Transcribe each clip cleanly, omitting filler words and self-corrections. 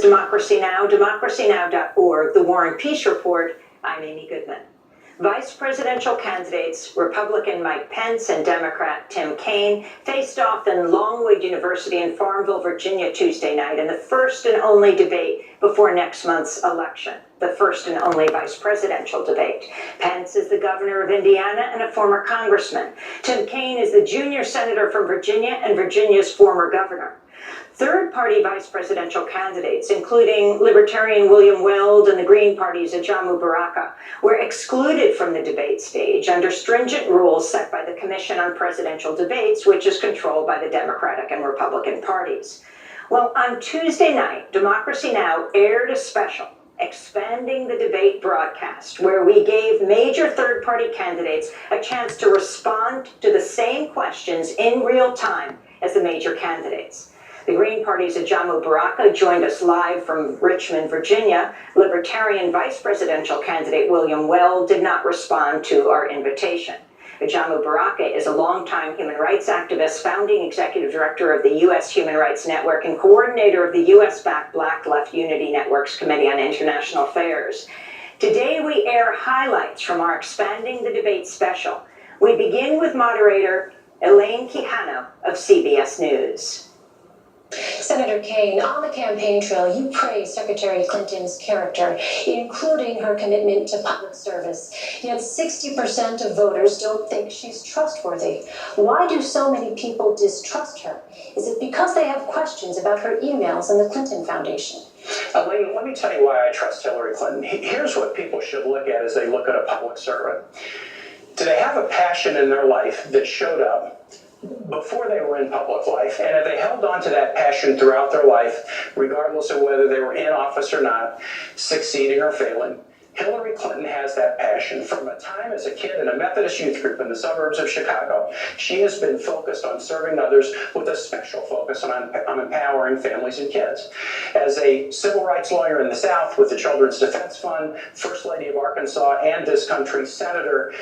Democracy Now!, democracynow.org, The War and Peace Report. I'm Amy Goodman. Vice presidential candidates, Republican Mike Pence and Democrat Tim Kaine, faced off in Longwood University in Farmville, Virginia Tuesday night in the first and only debate before next month's election, the first and only vice presidential debate. Pence is the governor of Indiana and a former congressman. Tim Kaine is the junior senator from Virginia and Virginia's former governor. Third-party vice presidential candidates, including Libertarian William Weld and the Green Party's Ajamu Baraka, were excluded from the debate stage under stringent rules set by the Commission on Presidential Debates, which is controlled by the Democratic and Republican parties. Well, on Tuesday night, Democracy Now! Aired a special expanding the debate broadcast, where we gave major third-party candidates a chance to respond to the same questions in real time as the major candidates. The Green Party's Ajamu Baraka joined us live from Richmond, Virginia. Libertarian vice presidential candidate William Weld did not respond to our invitation. Ajamu Baraka is a longtime human rights activist, founding executive director of the U.S. Human Rights Network, and coordinator of the U.S.-backed Black Left Unity Network's Committee on International Affairs. Today we air highlights from our Expanding the Debate special. We begin with moderator Elaine Quijano of CBS News. Senator Kaine, on the campaign trail, you praised Secretary Clinton's character, including her commitment to public service. Yet 60% of voters don't think she's trustworthy. Why do so many people distrust her? Is it because they have questions about her emails and the Clinton Foundation? Elaine, let me tell you why I trust Hillary Clinton. Here's what people should look at as they look at a public servant. Do they have a passion in their life that showed up before they were in public life, and if they held on to that passion throughout their life, regardless of whether they were in office or not, succeeding or failing? Hillary Clinton has that passion. From a time as a kid in a Methodist youth group in the suburbs of Chicago, she has been focused on serving others with a special focus on empowering families and kids. As a civil rights lawyer in the South with the Children's Defense Fund, First Lady of Arkansas, and this country's Senator,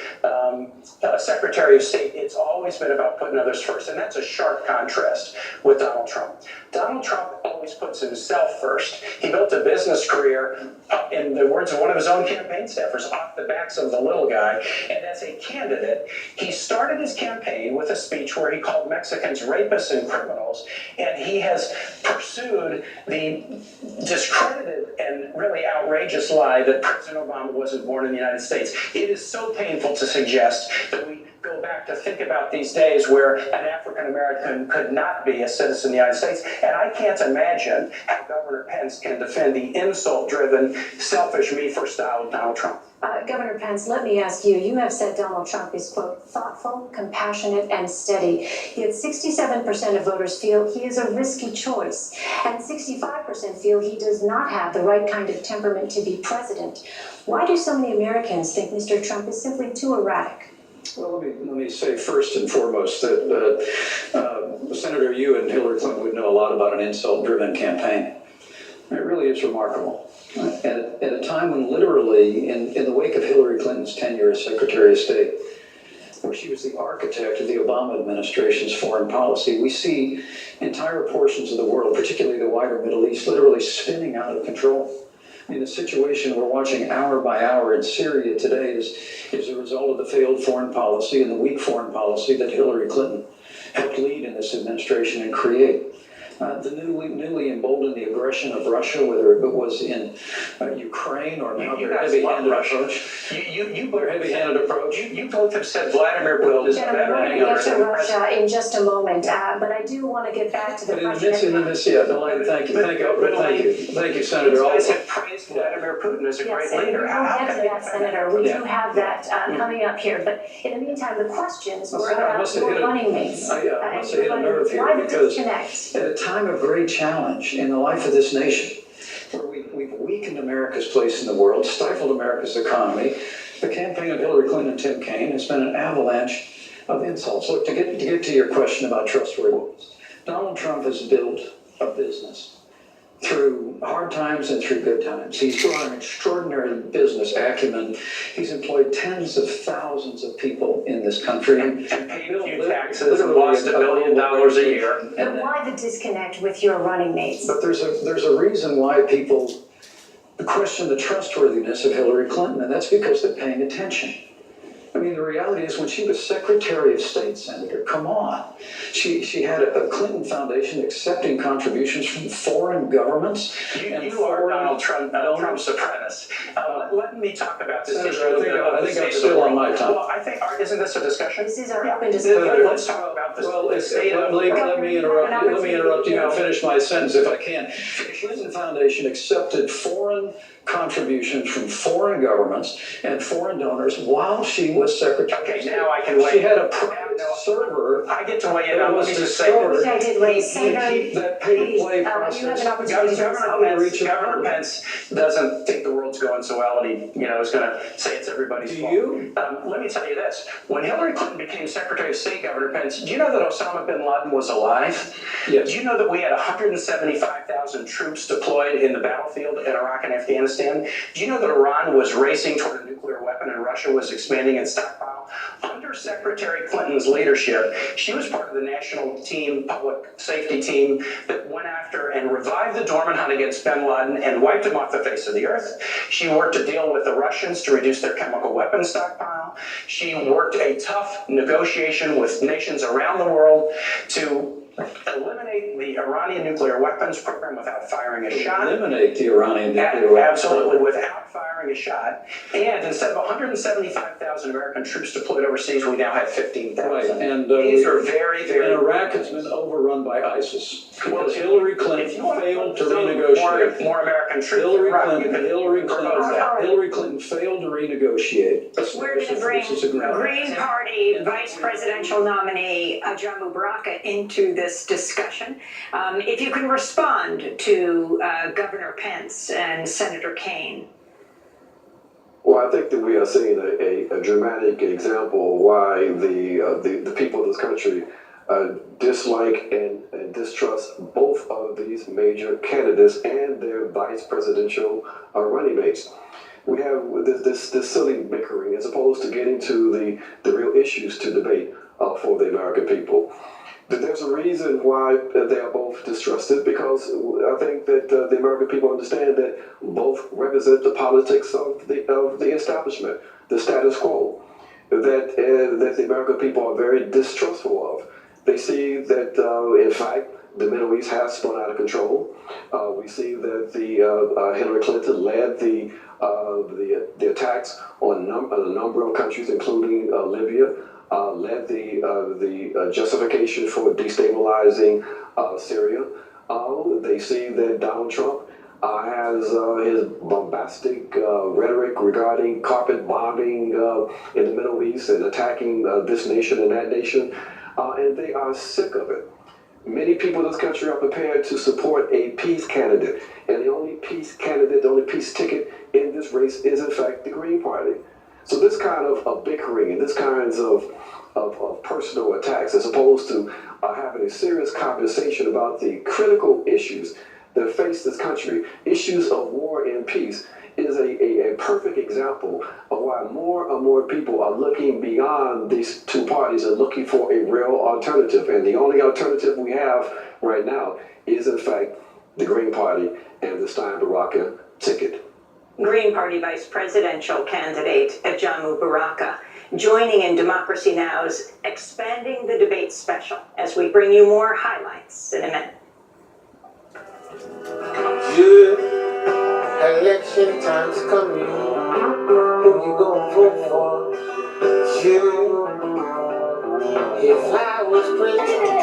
Secretary of State, it's always been about putting others first, and that's a sharp contrast with Donald Trump. Donald Trump always puts himself first. He built a business career, in the words of one of his own campaign staffers, off the backs of the little guy. And as a candidate, he started his campaign with a speech where he called Mexicans rapists and criminals, and he has pursued the discredited and really outrageous lie that President Obama wasn't born in the United States. It is so painful to suggest that we go back to think about these days where an African American could not be a citizen of the United States. And I can't imagine how Governor Pence can defend the insult-driven, selfish, me-first style of Donald Trump. Governor Pence, let me ask you, you have said Donald Trump is, quote, thoughtful, compassionate, and steady. Yet 67% of voters feel he is a risky choice, and 65% feel he does not have the right kind of temperament to be president. Why do so many Americans think Mr. Trump is simply too erratic? Well, let me say first and foremost that Senator, you and Hillary Clinton would know a lot about an insult-driven campaign. It really is remarkable. At a time when literally, in the wake of Hillary Clinton's tenure as Secretary of State, where she was the architect of the Obama administration's foreign policy, we see entire portions of the world, particularly the wider Middle East, literally spinning out of control. I mean, the situation we're watching hour by hour in Syria today is a result of the failed foreign policy and the weak foreign policy that Hillary Clinton helped lead in this administration and create. The newly emboldened the aggression of Russia, whether it was in Ukraine or now their heavy-handed approach. You both have said Vladimir Putin is better. We're going to get to Russia in just a moment, but I do want to get back to the question. Thank you, Senator. You guys have praised Vladimir Putin as a great leader. We'll get to that, Senator. We do have that coming up here. But in the meantime, the questions were about your running mates. I must have hit a nerve here because at a time of great challenge in the life of this nation, where we've weakened America's place in the world, stifled America's economy, the campaign of Hillary Clinton and Tim Kaine has been an avalanche of insults. Look, to get to your question about trustworthiness, Donald Trump has built a business through hard times and through good times. He's brought an extraordinary business acumen. He's employed tens of thousands of people in this country. And paid a few taxes and lost $1 billion a year. But why the disconnect with your running mates? But there's a reason why people question the trustworthiness of Hillary Clinton, and that's because they're paying attention. I mean, the reality is when she was Secretary of State, Senator, come on. She had a Clinton Foundation accepting contributions from foreign governments. You are Donald Trump's apprentice. Let me talk about this issue. Senator, I think I'm still on my time. Well, I think, isn't this a discussion? This is our open discussion. Let's talk about this. Well, let me interrupt you and finish my sentence if I can. The Clinton Foundation accepted foreign contributions from foreign governments and foreign donors while she was Secretary. Okay, now I can weigh She in. had a private server. I get to weigh in on. That Let was me just say Which this. I did raise. Senator, That pay-to-play you have process. an opportunity to Governor Pence doesn't think the world's going so well, and he, is going to say it's everybody's fault. Do you? Let me tell you this: when Hillary Clinton became Secretary of State, Governor Pence, do you know that Osama bin Laden was alive? Yes. Do you know that we had 175,000 troops deployed in the battlefield in Iraq and Afghanistan? Do you know that Iran was racing toward a nuclear weapon and Russia was expanding its stockpile? Under Secretary Clinton's leadership, she was part of the national team, public safety team, that went after and revived the dormant hunt against bin Laden and wiped him off the face of the earth. She worked to deal with the Russians to reduce their chemical weapons stockpile. She worked a tough negotiation with nations around the world to eliminate the Iranian nuclear weapons program without firing a shot. Eliminate the Iranian nuclear weapons. Absolutely, without firing a shot. And instead of 175,000 American troops deployed overseas, we now have 15,000. Right, and these are very, very. And Iraq has been overrun by ISIS because Well, Hillary Clinton if you want failed to throw renegotiate. more American troops, Hillary in Iraq, you Clinton, can Hillary propose that. Clinton failed to renegotiate. We're going to bring This is a great- Green Party Vice Presidential nominee Ajamu Baraka into this discussion. If you can respond to Governor Pence and Senator Kaine. Well, I think that we are seeing a dramatic example of why the people of this country dislike and distrust both of these major candidates and their vice presidential running mates. We have this silly bickering as opposed to getting to the real issues to debate for the American people. There's a reason why they are both distrusted, because I think that the American people understand that both represent the politics of the establishment, the status quo, that the American people are very distrustful of. They see that, in fact, the Middle East has spun out of control. We see that Hillary Clinton led the attacks on a number of countries, including Libya. Led the justification for destabilizing Syria. They see that Donald Trump has his bombastic rhetoric regarding carpet bombing in the Middle East and attacking this nation and that nation, and they are sick of it. Many people in this country are prepared to support a peace candidate, and the only peace candidate, the only peace ticket in this race is, in fact, the Green Party. So this kind of bickering and this kinds of personal attacks, as opposed to having a serious conversation about the critical issues that face this country, issues of war and peace, is a perfect example of why more and more people are looking beyond these two parties and looking for a real alternative. And the only alternative we have right now is, in fact, the Green Party and the Stein-Baraka ticket. Green Party Vice Presidential candidate Ajamu Baraka joining in Democracy Now!'s Expanding the Debate special as we bring you more highlights in a minute. Yeah, election time's coming. Who you gonna vote for? Yeah. If I was president,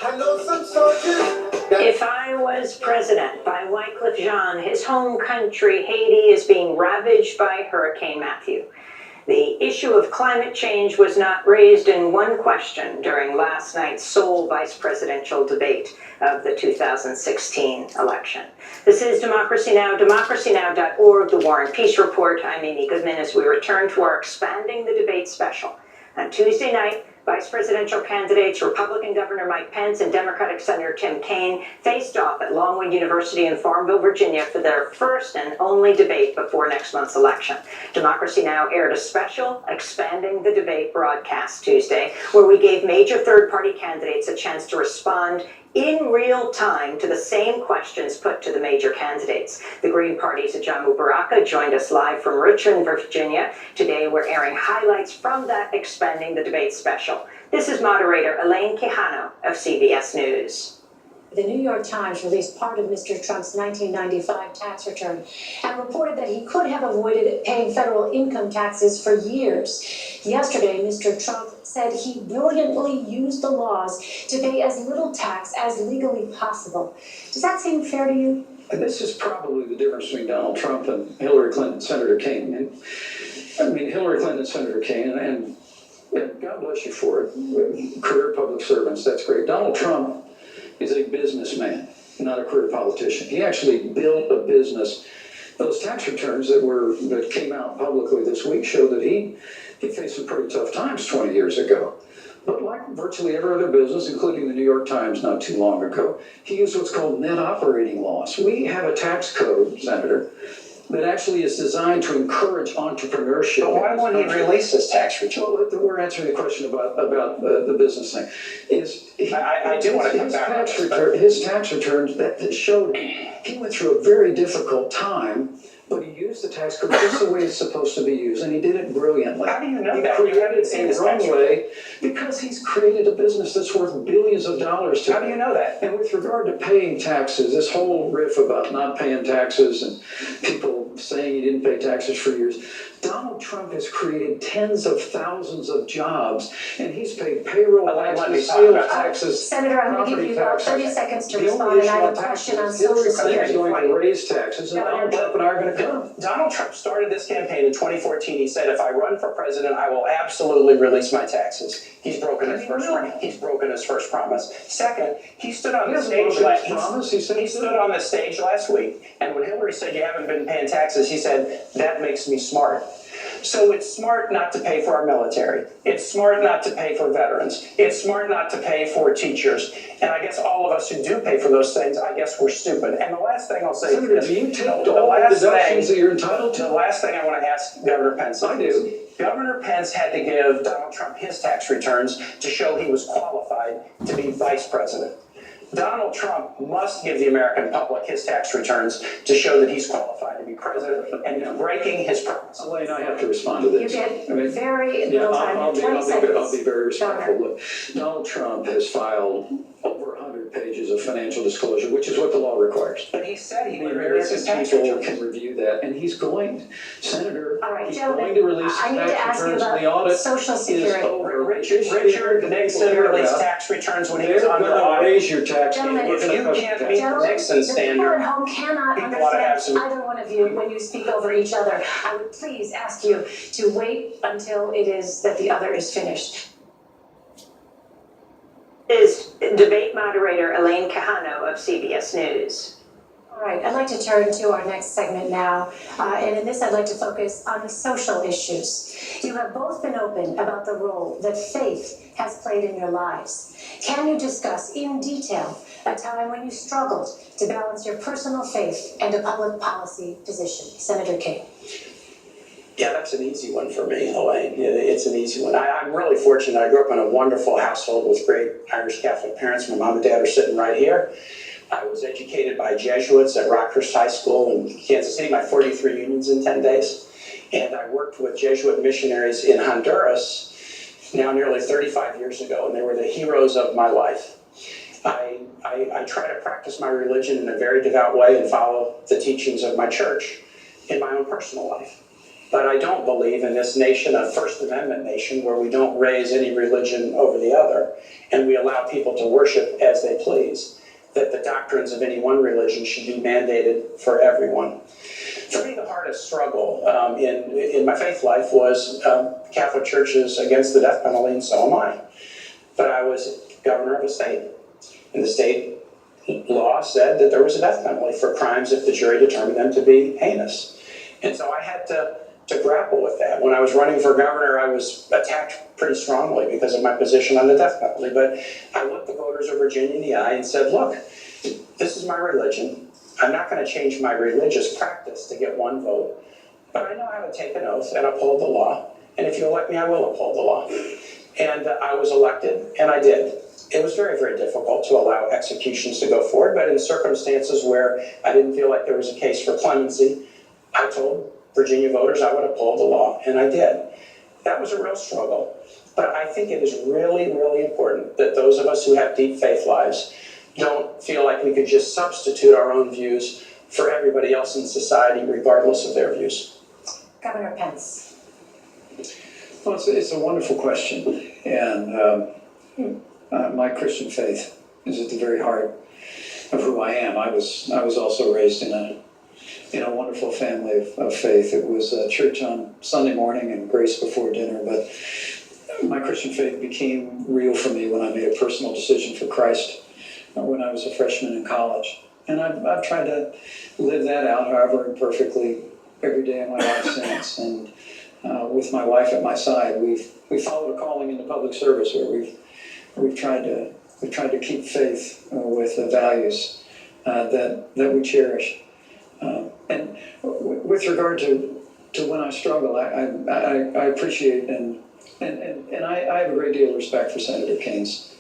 I know some soldiers. If I Was President by Wycliffe Jean. His home country, Haiti, is being ravaged by Hurricane Matthew. The issue of climate change was not raised in one question during last night's sole vice presidential debate of the 2016 election. This is Democracy Now!, democracynow.org, The War and Peace Report. I'm Amy Goodman as we return to our Expanding the Debate special on Tuesday night, Vice presidential candidates Republican Governor Mike Pence and Democratic Senator Tim Kaine faced off at Longwood University in Farmville, Virginia for their first and only debate before next month's election. Democracy Now! Aired a special Expanding the Debate broadcast Tuesday, where we gave major third-party candidates a chance to respond in real time to the same questions put to the major candidates. The Green Party's Ajamu Baraka joined us live from Richmond, Virginia. Today we're airing highlights from that Expanding the Debate special. This is moderator Elaine Quijano of CBS News. The New York Times released part of Mr. Trump's 1995 tax return and reported that he could have avoided paying federal income taxes for years. Yesterday, Mr. Trump said he brilliantly used the laws to pay as little tax as legally possible. Does that seem fair to you? And this is probably the difference between Donald Trump and Hillary Clinton, Senator Kaine. And, I mean, Hillary Clinton and Senator Kaine, and God bless you for it, career public servants, that's great. Donald Trump is a businessman, not a career politician. He actually built a business. Those tax returns that came out publicly this week show that he faced some pretty tough times 20 years ago. But like virtually every other business, including the New York Times not too long ago, he used what's called net operating loss. We have a tax code, Senator, that actually is designed to encourage entrepreneurship. But why won't he release his tax return? Well, we're answering the question about the business thing. I do want to come back on this, his tax returns that showed he went through a very difficult time, but he used the tax code just the way it's supposed to be used, and he did it brilliantly. How do you know he that? created You haven't seen his a tax runway because he's created a business that's worth billions of dollars to How do you know that? And with regard to paying taxes, this whole riff about not paying taxes and people saying he didn't pay taxes for years, Donald Trump has created tens of thousands of jobs, and he's paid payroll taxes, sales taxes. Senator, I'm going to give you about 30 seconds to respond, and I have a question on Social Security. He's going to raise taxes, and Donald Trump and I are going to come. Donald Trump started this campaign in 2014. He said, if I run for president, I will absolutely release my taxes. He's broken his first promise. Second, he stood on the stage last week, and when Hillary said you haven't been paying taxes, he said, that makes me smart. So it's smart not to pay for our military. It's smart not to pay for veterans. It's smart not to pay for teachers. And I guess all of us who do pay for those things, I guess we're stupid. And the last thing I'll say Senator, is, do you take all the deductions that you're entitled to? The last thing I want to ask Governor Pence. I do. Governor Pence had to give Donald Trump his tax returns to show he was qualified to be vice president. Donald Trump must give the American public his tax returns to show that he's qualified to be president, and he's breaking his promise. Elaine, I have to respond to this. You get very little time, 20 seconds. I'll be very respectful. Look, Donald Trump has filed over 100 pages of financial disclosure, which is what the law requires. But he said he The would release his American tax people returns. can review that, and he's going, Senator, All right, he's gentlemen, going to release I his need to tax ask you returns, about and the audit Social is Security. over. Richard Nixon released tax returns when he was They're under going to audit. raise your tax. Gentlemen, If you can't meet the Nixon the people standard, at home cannot people ought to have understand some- either one of you when you speak over each other. I would please ask you to wait until it is that the other is finished. Is debate moderator Elaine Quijano of CBS News. All right, I'd like to turn to our next segment now, and in this I'd like to focus on the social issues. You have both been open about the role that faith has played in your lives. Can you discuss in detail a time when you struggled to balance your personal faith and a public policy position? Senator Kaine. Yeah, that's an easy one for me, Elaine. It's an easy one. I'm really fortunate. I grew up in a wonderful household with great Irish Catholic parents. My mom and dad are sitting right here. I was educated by Jesuits at Rockhurst High School in Kansas City, my 43 unions in 10 days. And I worked with Jesuit missionaries in Honduras now nearly 35 years ago, and they were the heroes of my life. I try to practice my religion in a very devout way and follow the teachings of my church in my own personal life. But I don't believe in this nation, a First Amendment nation, where we don't raise any religion over the other, and we allow people to worship as they please, that the doctrines of any one religion should be mandated for everyone. For me, the hardest struggle in my faith life was Catholic churches against the death penalty, and so am I. But I was governor of a state, and the state law said that there was a death penalty for crimes if the jury determined them to be heinous. And so I had to grapple with that. When I was running for governor, I was attacked pretty strongly because of my position on the death penalty. But I looked the voters of Virginia in the eye and said, look, this is my religion. I'm not going to change my religious practice to get one vote, but I know how to take an oath and uphold the law. And if you elect me, I will uphold the law. And I was elected, and I did. It was very, very difficult to allow executions to go forward, but in circumstances where I didn't feel like there was a case for clemency, I told Virginia voters I would uphold the law, and I did. That was a real struggle, but I think it is really, really important that those of us who have deep faith lives don't feel like we could just substitute our own views for everybody else in society, regardless of their views. Governor Pence. Well, it's a wonderful question, and my Christian faith is at the very heart of who I am. I was also raised in a wonderful family of faith. It was church on Sunday morning and grace before dinner, but my Christian faith became real for me when I made a personal decision for Christ when I was a freshman in college. And I've tried to live that out, however imperfectly, every day of my life since. And with my wife at my side, we followed a calling into public service where we've tried to keep faith with the values that we cherish. And with regard to when I struggle, I appreciate and I have a great deal of respect for Senator Kaine's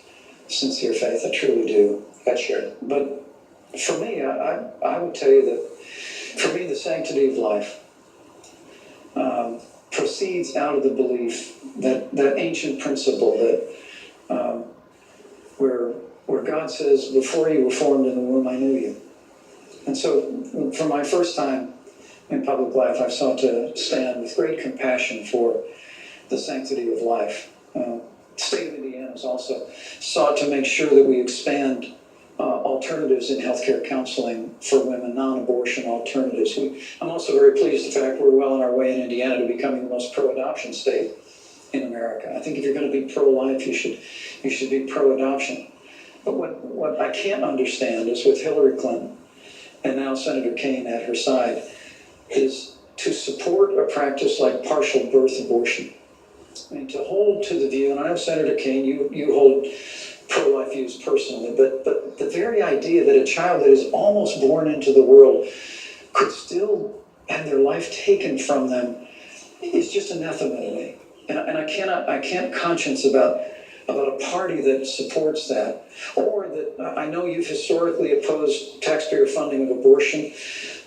sincere faith. I truly do. That's sure. But for me, I would tell you that for me, the sanctity of life proceeds out of the belief that ancient principle that where God says, before you were formed in the womb, I knew you. And so for my first time in public life, I've sought to stand with great compassion for the sanctity of life. The state of Indiana has also sought to make sure that we expand alternatives in healthcare counseling for women, non-abortion alternatives. I'm also very pleased the fact we're well on our way in Indiana to becoming the most pro-adoption state in America. I think if you're going to be pro-life, you should be pro-adoption. But what I can't understand is with Hillary Clinton and now Senator Kaine at her side is to support a practice like partial birth abortion. I mean, to hold to the view, and I know Senator Kaine, you hold pro-life views personally, but the very idea that a child that is almost born into the world could still have their life taken from them is just anathema to me. And I can't conscience about a party that supports that, or that I know you've historically opposed taxpayer funding of abortion,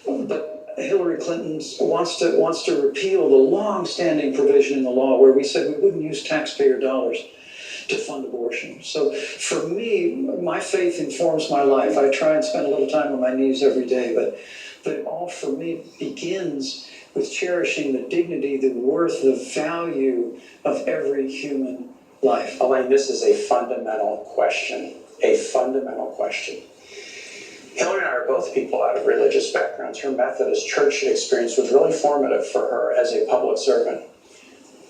but Hillary Clinton wants to repeal the long-standing provision in the law where we said we wouldn't use taxpayer dollars to fund abortion. So for me, my faith informs my life. I try and spend a little time on my knees every day, but it all for me begins with cherishing the dignity, the worth, the value of every human life. Elaine, this is a fundamental question. A fundamental question. Hillary and I are both people out of religious backgrounds. Her Methodist church experience was really formative for her as a public servant.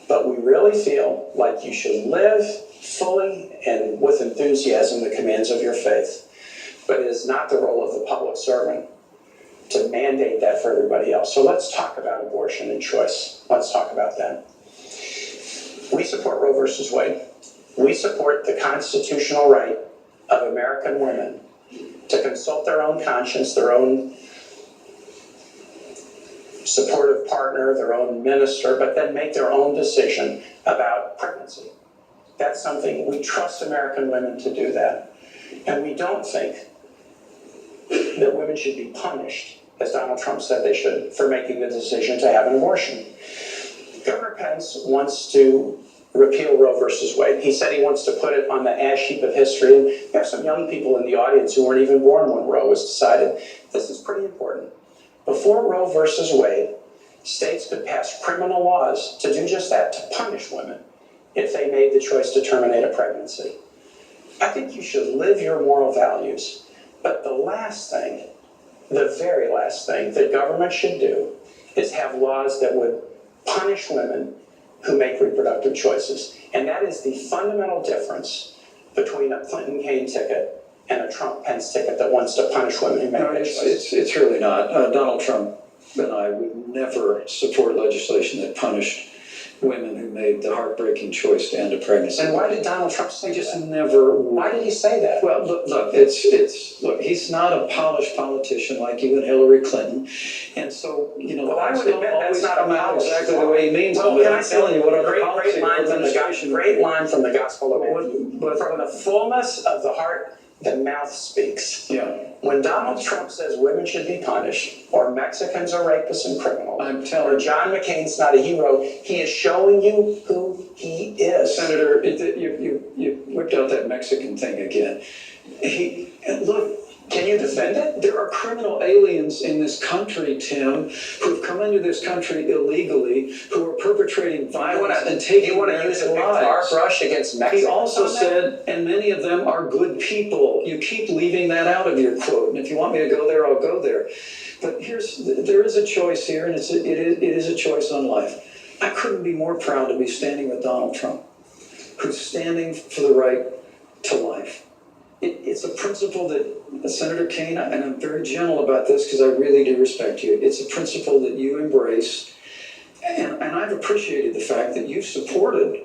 But we really feel like you should live fully and with enthusiasm the commands of your faith. But it is not the role of the public servant to mandate that for everybody else. So let's talk about abortion and choice. Let's talk about that. We support Roe versus Wade. We support the constitutional right of American women to consult their own conscience, their own supportive partner, their own minister, but then make their own decision about pregnancy. That's something we trust American women to do that. And we don't think that women should be punished, as Donald Trump said they should, for making the decision to have an abortion. Governor Pence wants to repeal Roe versus Wade. He said he wants to put it on the ash heap of history. And we have some young people in the audience who weren't even born when Roe was decided. This is pretty important. Before Roe versus Wade, states could pass criminal laws to do just that, to punish women if they made the choice to terminate a pregnancy. I think you should live your moral values. But the last thing, the very last thing that government should do is have laws that would punish women who make reproductive choices. And that is the fundamental difference between a Clinton-Kaine ticket and a Trump-Pence ticket that wants to punish women who make that choice. It's really not. Donald Trump and I would never support legislation that punished women who made the heartbreaking choice to end a pregnancy. And why did Donald Trump say He just that? never. Why did he say that? Well, look, look, he's not a polished politician like you and Hillary Clinton, and so Well, I things would don't admit that's always not a come out polished exactly the law. way he means Well, it. But can I I'm telling you what other policy great line from the administration. great line from the Gospel of What- Matthew. what- From the fullness of the heart, the mouth speaks. Yeah, When Donald Trump says women should be punished, or Mexicans are rapists and criminals, I'm or telling you, John McCain's not a hero, he is showing you who he is. Senator, you whipped out that Mexican thing again. Look. Can you defend it? There are criminal aliens in this country, Tim, who've come into this country illegally, who are perpetrating violence and taking You want to use a big tar lives. brush against Mexico? He also on that? said, and many of them are good people. You keep leaving that out of your quote, and if you want me to go there, I'll go there. But there is a choice here, and it is a choice on life. I couldn't be more proud to be standing with Donald Trump, who's standing for the right to life. It's a principle that Senator Kaine, and I'm very gentle about this because I really do respect you, it's a principle that you embrace, and I've appreciated the fact that you've supported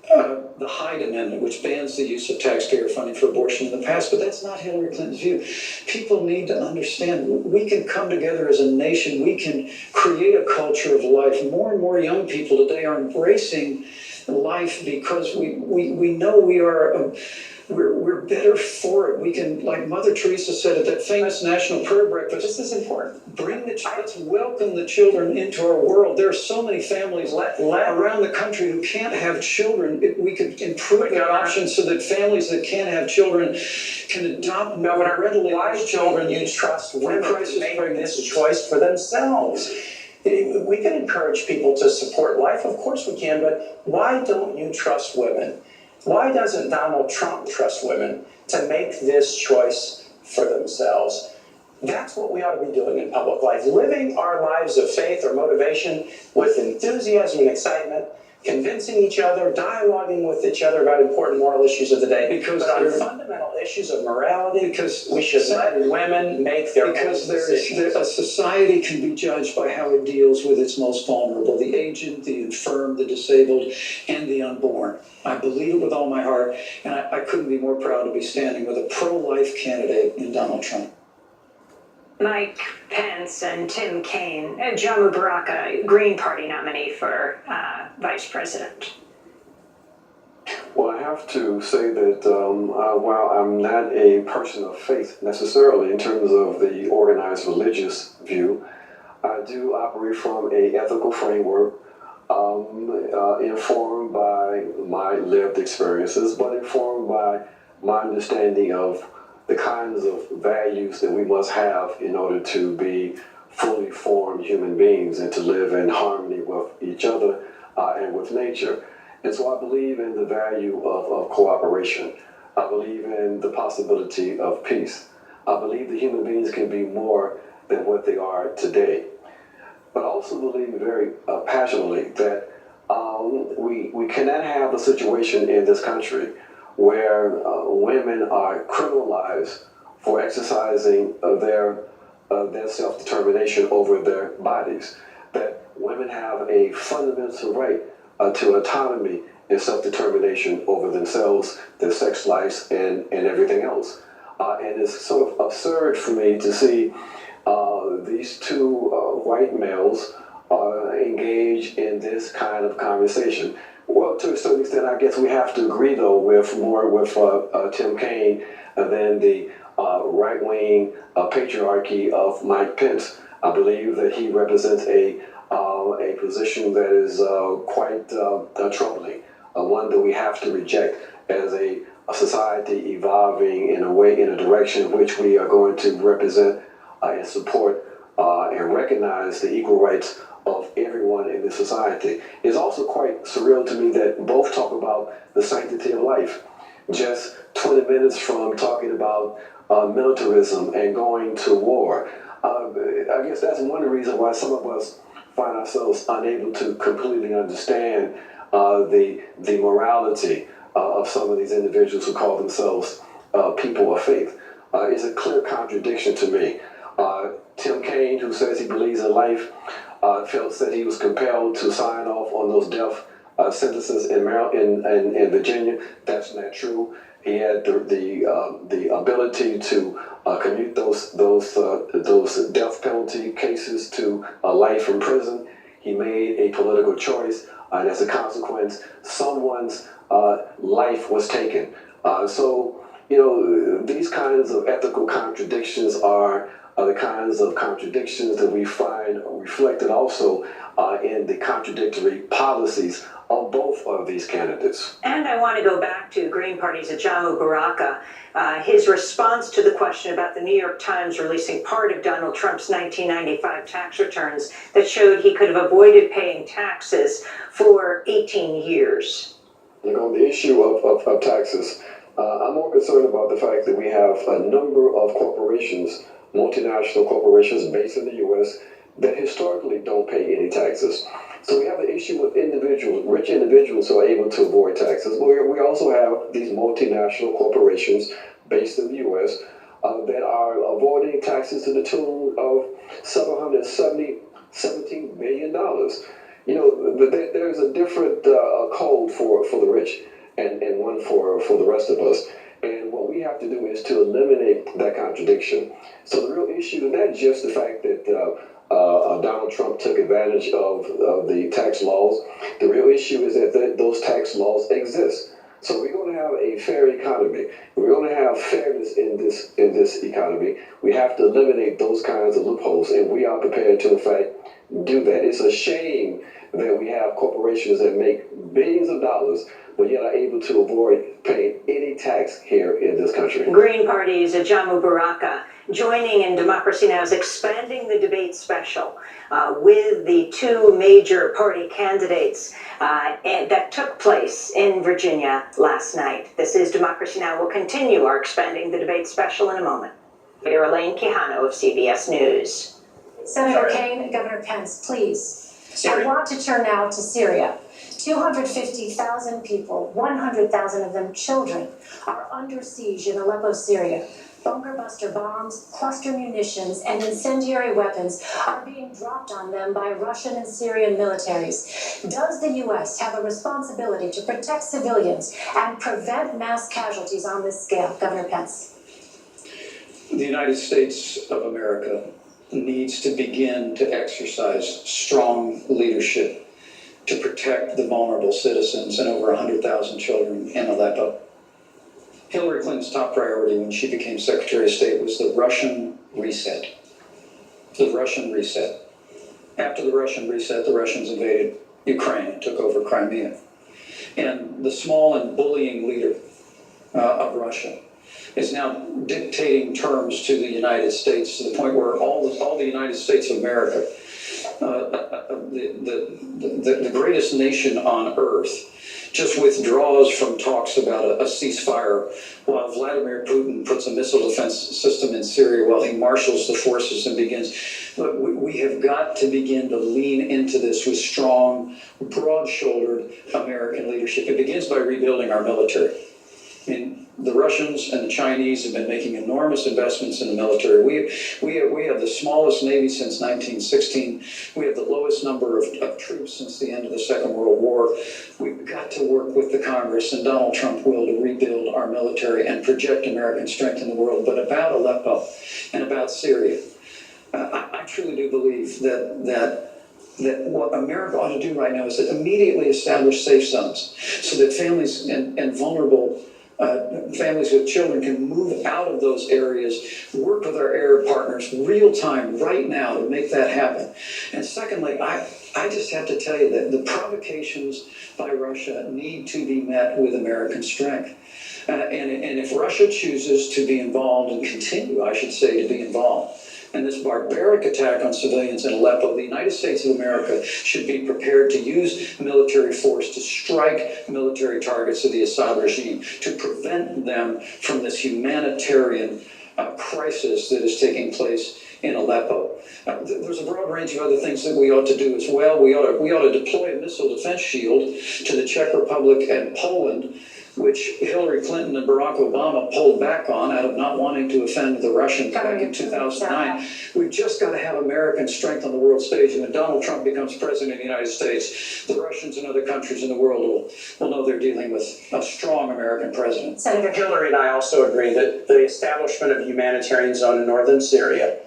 the Hyde Amendment, which bans the use of taxpayer funding for abortion in the past, but that's not Hillary Clinton's view. People need to understand we can come together as a nation, we can create a culture of life. More and more young people today are embracing life because we know we're better for it. We can, like Mother Teresa said at that famous National Prayer Breakfast, This is important. let's welcome the children into our world. There are so many families around the country who can't have children. If we could improve the options so that families that can't have children can adopt more readily. Why don't you trust women to make this choice for themselves? We can encourage people to support life, of course we can, but why don't you trust women? Why doesn't Donald Trump trust women to make this choice for themselves? That's what we ought to be doing in public life, living our lives of faith or motivation with enthusiasm and excitement, convincing each other, dialoguing with each other about important moral issues of the day. Because but on they're- fundamental issues of morality, Because we should let women make their own Because decisions. a society can be judged by how it deals with its most vulnerable, the aged, the infirm, the disabled, and the unborn. I believe it with all my heart, and I couldn't be more proud to be standing with a pro-life candidate in Donald Trump. Mike Pence and Tim Kaine, Ajamu Baraka, Green Party nominee for vice president. Well, I have to say that while I'm not a person of faith necessarily in terms of the organized religious view, I do operate from an ethical framework informed by my lived experiences, but informed by my understanding of the kinds of values that we must have in order to be fully formed human beings and to live in harmony with each other and with nature. And so I believe in the value of cooperation. I believe in the possibility of peace. I believe that human beings can be more than what they are today. But I also believe very passionately that we cannot have a situation in this country where women are criminalized for exercising their self-determination over their bodies. That women have a fundamental right to autonomy and self-determination over themselves, their sex lives, and everything else. And it's sort of absurd for me to see these two white males engage in this kind of conversation. Well, to a certain extent, I guess we have to agree, though, with Tim Kaine than the right-wing patriarchy of Mike Pence. I believe that he represents a position that is quite troubling, one that we have to reject as a society evolving in a direction in which we are going to represent and support and recognize the equal rights of everyone in this society. It's also quite surreal to me that both talk about the sanctity of life, just 20 minutes from talking about militarism and going to war. I guess that's one of the reasons why some of us find ourselves unable to completely understand the morality of some of these individuals who call themselves people of faith. It's a clear contradiction to me. Tim Kaine, who says he believes in life, felt that he was compelled to sign off on those death sentences in Virginia. That's not true. He had the ability to commute those death penalty cases to life in prison. He made a political choice, and as a consequence, someone's life was taken. So, these kinds of ethical contradictions are the kinds of contradictions that we find reflected also in the contradictory policies of both of these candidates. And I want to go back to Green Party's Ajamu Baraka. His response to the question about the New York Times releasing part of Donald Trump's 1995 tax returns that showed he could have avoided paying taxes for 18 years. On the issue of taxes, I'm more concerned about the fact that we have a number of corporations, multinational corporations based in the U.S., that historically don't pay any taxes. So we have an issue with individuals, rich individuals who are able to avoid taxes. But we also have these multinational corporations based in the U.S. That are avoiding taxes to the tune of $17 billion. There's a different code for the rich and one for the rest of us. And what we have to do is to eliminate that contradiction. So the real issue is not just the fact that Donald Trump took advantage of the tax laws. The real issue is that those tax laws exist. So we're going to have a fair economy. We're going to have fairness in this economy. We have to eliminate those kinds of loopholes, and we are prepared to, in fact, do that. It's a shame that we have corporations that make billions of dollars, but yet are able to avoid paying any tax here in this country. Green Party's Ajamu Baraka joining in Democracy Now! Is expanding the debate special with the two major party candidates that took place in Virginia last night. This is Democracy Now! We'll continue our Expanding the Debate special in a moment. Leader Elaine Quijano of CBS News. Senator Kaine, Governor Pence, please. I want to turn now to Syria. 250,000 people, 100,000 of them children, are under siege in Aleppo, Syria. Bunker buster bombs, cluster munitions, and incendiary weapons are being dropped on them by Russian and Syrian militaries. Does the U.S. have a responsibility to protect civilians and prevent mass casualties on this scale? Governor Pence. The United States of America needs to begin to exercise strong leadership to protect the vulnerable citizens and over 100,000 children in Aleppo. Hillary Clinton's top priority when she became Secretary of State was the Russian reset. The Russian reset. After the Russian reset, the Russians invaded Ukraine and took over Crimea. And the small and bullying leader of Russia is now dictating terms to the United States to the point where all the United States of America, the greatest nation on earth, just withdraws from talks about a ceasefire while Vladimir Putin puts a missile defense system in Syria while he marshals the forces and begins. Look, we have got to begin to lean into this with strong, broad-shouldered American leadership. It begins by rebuilding our military. I mean, the Russians and the Chinese have been making enormous investments in the military. We have the smallest Navy since 1916. We have the lowest number of troops since the end of the Second World War. We've got to work with the Congress and Donald Trump will to rebuild our military and project American strength in the world. But about Aleppo and about Syria, I truly do believe that what America ought to do right now is to immediately establish safe zones so that families and vulnerable families with children can move out of those areas, work with our Arab partners real time right now to make that happen. And secondly, I just have to tell you that the provocations by Russia need to be met with American strength. And if Russia chooses to be involved and continue, I should say, to be involved in this barbaric attack on civilians in Aleppo, the United States of America should be prepared to use military force to strike military targets of the Assad regime, to prevent them from this humanitarian crisis that is taking place in Aleppo. There's a broad range of other things that we ought to do as well. We ought to deploy a missile defense shield to the Czech Republic and Poland which Hillary Clinton and Barack Obama pulled back on out of not wanting to offend the Russians back in 2009. We've just got to have American strength on the world stage. And when Donald Trump becomes president of the United States, the Russians and other countries in the world will know they're dealing with a strong American president. Senator Hillary and I also agree that the establishment of a humanitarian zone in northern Syria,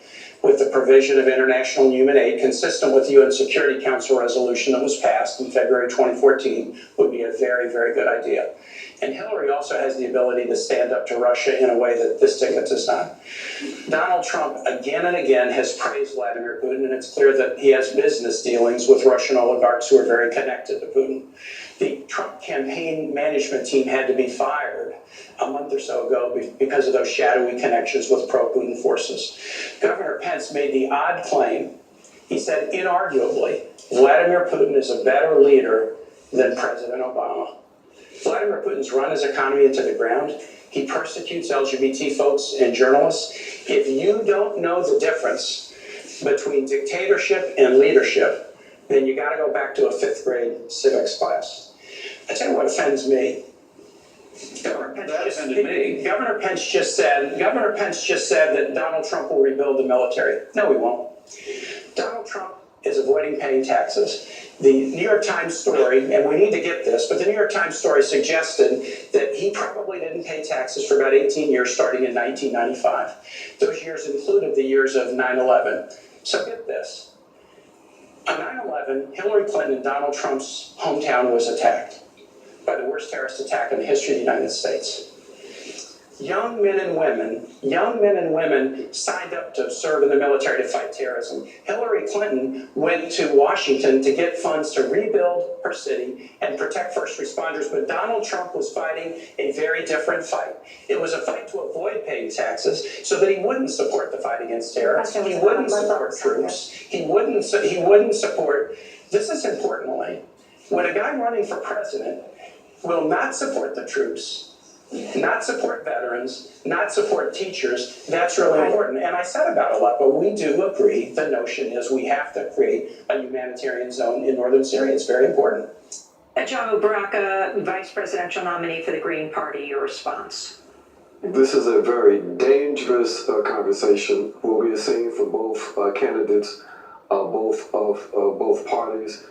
with the provision of international and human aid consistent with the UN Security Council resolution that was passed in February 2014, would be a very, very good idea. And Hillary also has the ability to stand up to Russia in a way that this ticket does not. Donald Trump again and again has praised Vladimir Putin, and it's clear that he has business dealings with Russian oligarchs who are very connected to Putin. The Trump campaign management team had to be fired a month or so ago because of those shadowy connections with pro-Putin forces. Governor Pence made the odd claim. He said, inarguably, Vladimir Putin is a better leader than President Obama. Vladimir Putin's run his economy into the ground. He persecutes LGBT folks and journalists. If you don't know the difference between dictatorship and leadership, then you got to go back to a 5th grade civics class. I tell you what offends me. Governor Pence just said that Donald Trump will rebuild the military. No, he won't. Donald Trump is avoiding paying taxes. The New York Times story, and we need to get this, but the New York Times story suggested that he probably didn't pay taxes for about 18 years starting in 1995. Those years included the years of 9/11. So get this. On 9/11, Hillary Clinton and Donald Trump's hometown was attacked by the worst terrorist attack in the history of the United States. Young men and women signed up to serve in the military to fight terrorism. Hillary Clinton went to Washington to get funds to rebuild her city and protect first responders, but Donald Trump was fighting a very different fight. It was a fight to avoid paying taxes so that he wouldn't support the fight against terrorists. He wouldn't support troops. He wouldn't support, this is importantly, when a guy running for president will not support the troops, not support veterans, not support teachers, that's really important. And I said about a lot, but we do agree the notion is we have to create a humanitarian zone in northern Syria. It's very important. Ajamu, Baraka, vice presidential nominee for the Green Party, your response? This is a very dangerous conversation. What we are seeing from both candidates, both parties,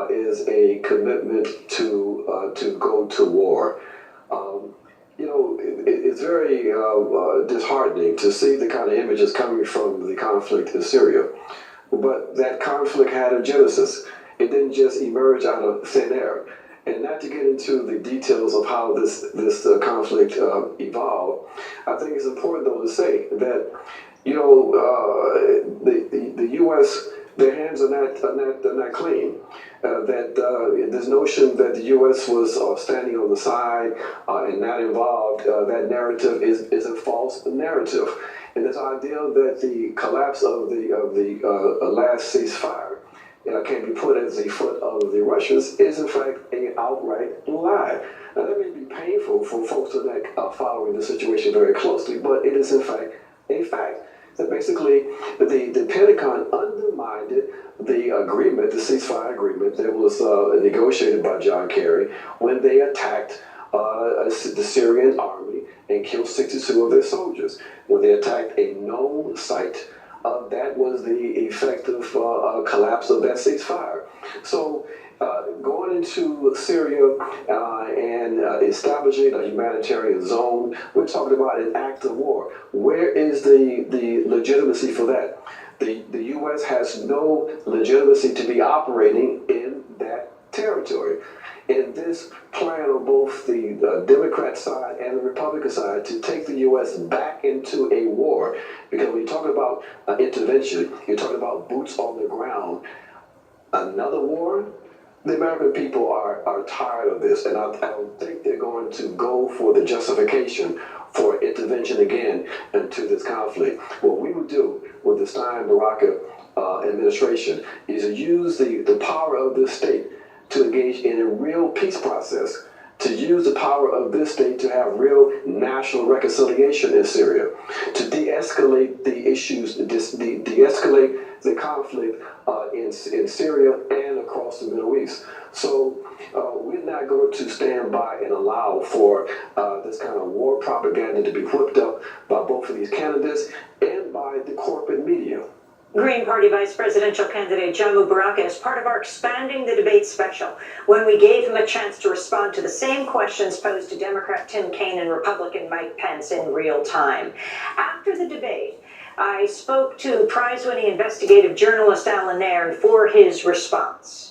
is a commitment to go to war. It's very disheartening to see the kind of images coming from the conflict in Syria. But that conflict had a genesis. It didn't just emerge out of thin air. And not to get into the details of how this conflict evolved, I think it's important though to say that the U.S. their hands are not clean. This notion that the U.S. was standing on the side and not involved, that narrative is a false narrative. And this idea that the collapse of the last ceasefire can be put at the foot of the Russians is in fact an outright lie. Now that may be painful for folks who are not following the situation very closely, but it is in fact a fact. That basically the Pentagon undermined the agreement, the ceasefire agreement that was negotiated by John Kerry when they attacked the Syrian army and killed 62 of their soldiers. When they attacked a known site, that was the effective collapse of that ceasefire. So going into Syria and establishing a humanitarian zone, we're talking about an act of war. Where is the legitimacy for that? The U.S. has no legitimacy to be operating in that territory. And this plan on both the Democrat side and the Republican side to take the U.S. back into a war, because when you talk about intervention, you're talking about boots on the ground. Another war? The American people are tired of this, and I don't think they're going to go for the justification for intervention again into this conflict. What we would do with the Stein-Baraka administration is use the power of this state to engage in a real peace process to use the power of this state to have real national reconciliation in Syria, to de-escalate the issues, de-escalate the conflict in Syria and across the Middle East. So we're not going to stand by and allow for this kind of war propaganda to be whipped up by both of these candidates and by the corporate media. Green Party Vice Presidential candidate Ajamu Baraka is part of our Expanding the Debate special, when we gave him a chance to respond to the same questions posed to Democrat Tim Kaine and Republican Mike Pence in real time. After the debate, I spoke to prize-winning investigative journalist Alan Nairn for his response.